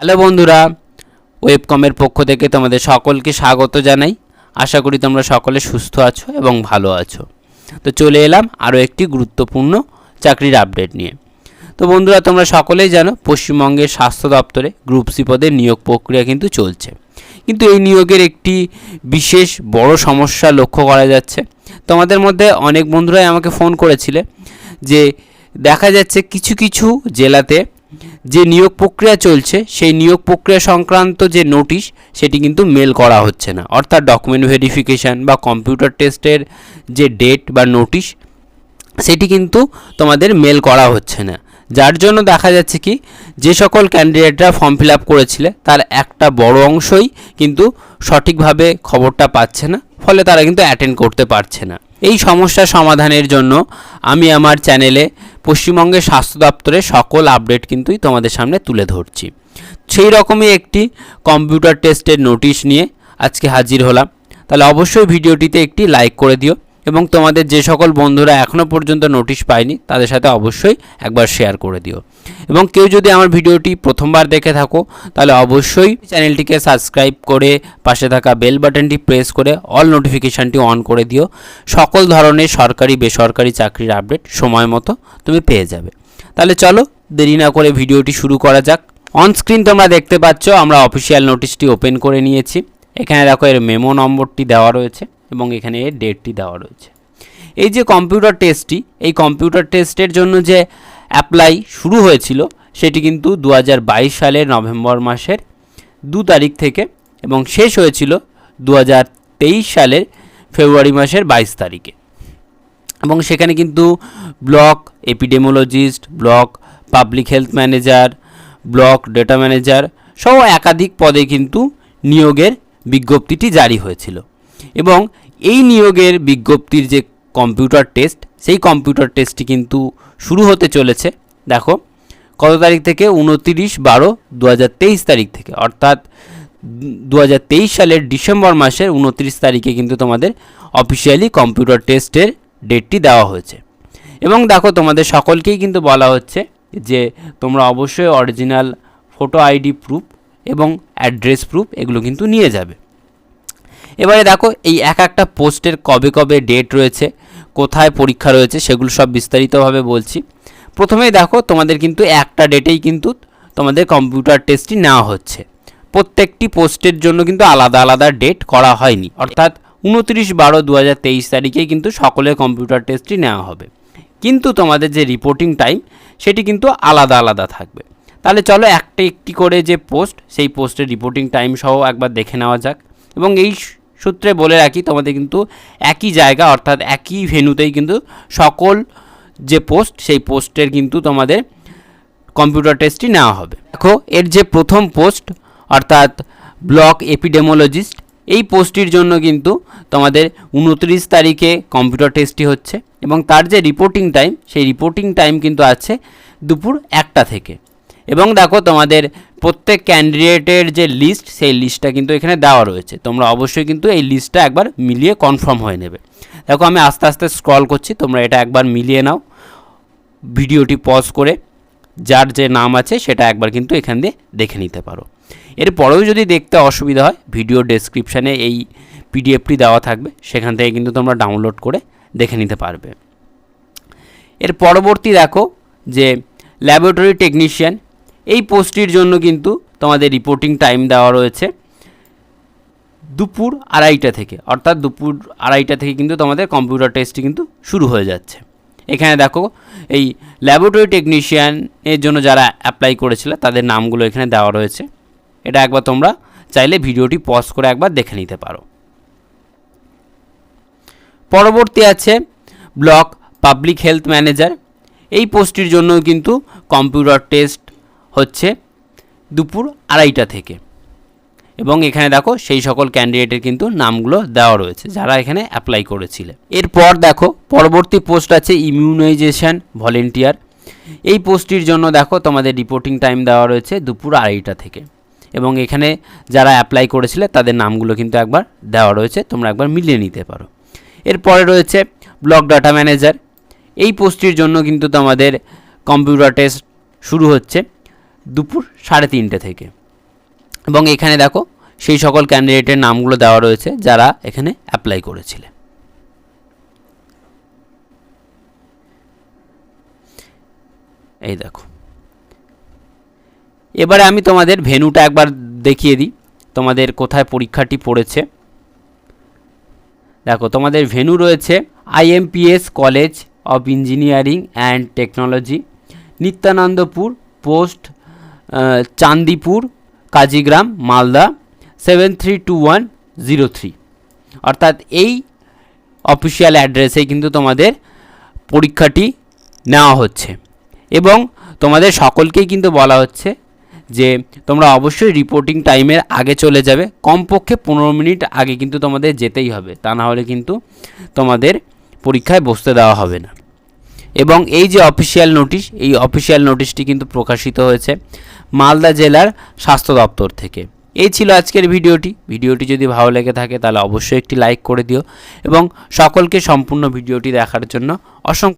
Hello বন্ধুরা, ওয়েবকমের পক্ষ থেকে তোমাদের সকলকে স্বাগত জানাই। আশা করি তোমরা সকলে সুস্থ আছো এবং ভালো আছো। তো চলে এলাম আরও একটি গুরুত্বপূর্ণ চাকরির আপডেট নিয়ে। তো বন্ধুরা, তোমরা সকলেই জানো পশ্চিমবঙ্গের স্বাস্থ্য দপ্তরে গ্রুপ সি পদে নিয়োগ প্রক্রিয়া কিন্তু চলছে। কিন্তু এই নিয়োগের একটি বিশেষ বড় সমস্যা লক্ষ্য করা যাচ্ছে। তোমাদের মধ্যে অনেক বন্ধুরাই আমাকে ফোন করেছিলে যে দেখা যাচ্ছে কিছু কিছু জেলাতে যে নিয়োগ প্রক্রিয়া চলছে সেই নিয়োগ প্রক্রিয়া সংক্রান্ত যে নোটিশ সেটি কিন্তু মেল করা হচ্ছে না, অর্থাৎ ডকুমেন্ট ভেরিফিকেশান বা কম্পিউটার টেস্টের যে ডেট বা নোটিশ সেটি কিন্তু তোমাদের মেল করা হচ্ছে না। যার জন্য দেখা যাচ্ছে কি যে সকল ক্যান্ডিডেটরা ফর্ম ফিল আপ করেছিলে তার একটা বড় অংশই কিন্তু সঠিকভাবে খবরটা পাচ্ছে না, ফলে তারা কিন্তু অ্যাটেন্ড করতে পারছে না। এই সমস্যা সমাধানের জন্য আমি আমার চ্যানেলে পশ্চিমবঙ্গের স্বাস্থ্য দপ্তরের সকল আপডেট কিন্তু তোমাদের সামনে তুলে ধরছি। সেই রকমই একটি কম্পিউটার টেস্টের নোটিশ নিয়ে আজকে হাজির হলাম। তাহলে অবশ্যই ভিডিওটিতে একটি লাইক করে দিও এবং তোমাদের যে সকল বন্ধুরা এখনও পর্যন্ত নোটিশ পায়নি তাদের সাথে অবশ্যই একবার শেয়ার করে দিও। এবং কেউ যদি আমার ভিডিওটি প্রথমবার দেখে থাকো তাহলে অবশ্যই চ্যানেলটিকে সাবস্ক্রাইব করে পাশে থাকা বেল বাটনটি প্রেস করে অল নোটিফিকেশানটি অন করে দিও। সকল ধরনের সরকারি বেসরকারি চাকরির আপডেট সময় মতো তুমি পেয়ে যাবে। তাহলে চলো দেরি না করে ভিডিওটি শুরু করা যাক। অন স্ক্রিন তোমরা দেখতে পাচ্ছ আমরা অফিসিয়াল নোটিশটি ওপেন করে নিয়েছি। এখানে দেখো এর মেমো নম্বরটি দেওয়া রয়েছে এবং এখানে এর ডেটটি দেওয়া রয়েছে। এই যে কম্পিউটার টেস্টটি, এই কম্পিউটার টেস্টের জন্য যে অ্যাপ্লাই শুরু হয়েছিল সেটি কিন্তু 2022 সালের নভেম্বর মাসের 2 তারিখ থেকে এবং শেষ হয়েছিল 2023 সালের ফেব্রুয়ারি মাসের 22 তারিখে। এবং সেখানে কিন্তু block epidemiologist, block public health manager, block data manager সহ একাধিক পদে কিন্তু নিয়োগের বিজ্ঞপ্তিটি জারি হয়েছিল। এবং এই নিয়োগের বিজ্ঞপ্তির যে কম্পিউটার টেস্ট সেই কম্পিউটার টেস্টটি কিন্তু শুরু হতে চলেছে। দেখো কত তারিখ থেকে, 29/12/2023 তারিখ থেকে, অর্থাৎ 2023 সালের ডিসেম্বর মাসের 29 তারিখে কিন্তু তোমাদের অফিসিয়ালি কম্পিউটার টেস্টের ডেটটি দেওয়া হয়েছে। এবং দেখো তোমাদের সকলকেই কিন্তু বলা হচ্ছে যে তোমরা অবশ্যই অরিজিনাল ফটো আইডি প্রুফ এবং অ্যাড্রেস প্রুফ এগুলো কিন্তু নিয়ে যাবে। এবারে দেখো এই একটা পোস্টের কবে কবে ডেট রয়েছে, কোথায় পরীক্ষা রয়েছে সেগুলো সব বিস্তারিতভাবে বলছি। প্রথমেই দেখো তোমাদের কিন্তু একটা ডেটেই কিন্তু তোমাদের কম্পিউটার টেস্টটি নেওয়া হচ্ছে। প্রত্যেকটি পোস্টের জন্য কিন্তু আলাদা আলাদা ডেট করা হয়নি, অর্থাৎ 29/12/2023 তারিখেই কিন্তু সকলের কম্পিউটার টেস্টটি নেওয়া হবে। কিন্তু তোমাদের যে রিপোর্টিং টাইম সেটি কিন্তু আলাদা আলাদা থাকবে। তাহলে চলো একটি করে যে পোস্ট সেই পোস্টের রিপোর্টিং টাইম সহ একবার দেখে নেওয়া যাক। এবং এই সূত্রে বলে রাখি তোমাদের কিন্তু একই জায়গা অর্থাৎ একই ভেন্যুতেই কিন্তু সকল যে পোস্ট সেই পোস্টের কিন্তু তোমাদের কম্পিউটার টেস্টটি নেওয়া হবে। দেখো এর যে প্রথম পোস্ট অর্থাৎ ব্লক এপিডেমোলজিস্ট, এই পোস্টটির জন্য কিন্তু তোমাদের 29 তারিখে কম্পিউটার টেস্টটি হচ্ছে এবং তার যে রিপোর্টিং টাইম সেই রিপোর্টিং টাইম কিন্তু আছে দুপুর 1টা থেকে। এবং দেখো তোমাদের প্রত্যেক ক্যান্ডিডেটের যে লিস্ট সেই লিস্টটা কিন্তু এখানে দেওয়া রয়েছে। তোমরা অবশ্যই কিন্তু এই লিস্টটা একবার মিলিয়ে কনফার্ম হয়ে নেবে। দেখো আমি আস্তে আস্তে স্ক্রল করছি, তোমরা এটা একবার মিলিয়ে নাও। ভিডিওটি পজ করে যার যে নাম আছে সেটা একবার কিন্তু এখান দিয়ে দেখে নিতে পারো। এরপরেও যদি দেখতে অসুবিধা হয় ভিডিও ডেসক্রিপশানে এই পিডিএফটি দেওয়া থাকবে, সেখান থেকে কিন্তু তোমরা ডাউনলোড করে দেখে নিতে পারবে। এর পরবর্তী দেখো যে ল্যাবরেটরি টেকনিশিয়ান, এই পোস্টটির জন্য কিন্তু তোমাদের রিপোর্টিং টাইম দেওয়া রয়েছে দুপুর 2:30 থেকে, অর্থাৎ দুপুর 2:30 থেকে কিন্তু তোমাদের কম্পিউটার টেস্টটি কিন্তু শুরু হয়ে যাচ্ছে। এখানে দেখো এই ল্যাবরেটরি টেকনিশিয়ানের জন্য যারা অ্যাপ্লাই করেছিল তাদের নামগুলো এখানে দেওয়া রয়েছে। এটা একবার তোমরা চাইলে ভিডিওটি পজ করে একবার দেখে নিতে পারো। পরবর্তী আছে ব্লক পাবলিক হেলথ ম্যানেজার, এই পোস্টটির জন্য কিন্তু কম্পিউটার টেস্ট হচ্ছে দুপুর 2:30 থেকে। এবং এখানে দেখো সেই সকল ক্যান্ডিডেটের কিন্তু নামগুলো দেওয়া রয়েছে যারা এখানে অ্যাপ্লাই করেছিলে। এরপর দেখো পরবর্তী পোস্ট আছে ইমিউনাইজেশন ভলেন্টিয়ার, এই পোস্টটির জন্য দেখো তোমাদের রিপোর্টিং টাইম দেওয়া রয়েছে দুপুর 2:30 থেকে। এবং এখানে যারা অ্যাপ্লাই করেছিলে তাদের নামগুলো কিন্তু একবার দেওয়া রয়েছে, তোমরা একবার মিলিয়ে নিতে পারো। এরপরে রয়েছে ব্লক ডাটা ম্যানেজার, এই পোস্টটির জন্য কিন্তু তোমাদের কম্পিউটার টেস্ট শুরু হচ্ছে দুপুর 3:30 থেকে। এবং এখানে দেখো সেই সকল ক্যান্ডিডেটের নামগুলো দেওয়া রয়েছে যারা এখানে অ্যাপ্লাই করেছিলে। এই দেখো, এবারে আমি তোমাদের ভেন্যুটা একবার দেখিয়ে দিই, তোমাদের কোথায় পরীক্ষাটি পড়েছে। দেখো তোমাদের ভেন্যু রয়েছে IMPS college of engineering and technology, Nityanandapur post, Chandipur, Kazigram, Malda 732103। অর্থাৎ এই অফিসিয়াল অ্যাড্রেসে কিন্তু তোমাদের পরীক্ষাটি নেওয়া হচ্ছে এবং তোমাদের সকলকেই কিন্তু বলা হচ্ছে যে তোমরা অবশ্যই রিপোর্টিং টাইমের আগে চলে যাবে, কমপক্ষে 15 মিনিট আগে কিন্তু তোমাদের যেতেই হবে, তা না হলে কিন্তু তোমাদের পরীক্ষায় বসতে দেওয়া হবে না। এবং এই যে অফিসিয়াল নোটিশ, এই অফিসিয়াল নোটিশটি কিন্তু প্রকাশিত হয়েছে মালদা জেলার স্বাস্থ্য দপ্তর থেকে। এই ছিল আজকের ভিডিওটি যদি ভালো লেগে থাকে তাহলে অবশ্যই একটি লাইক করে দিও এবং সকলকে সম্পূর্ণ ভিডিওটি দেখার জন্য অসংখ্য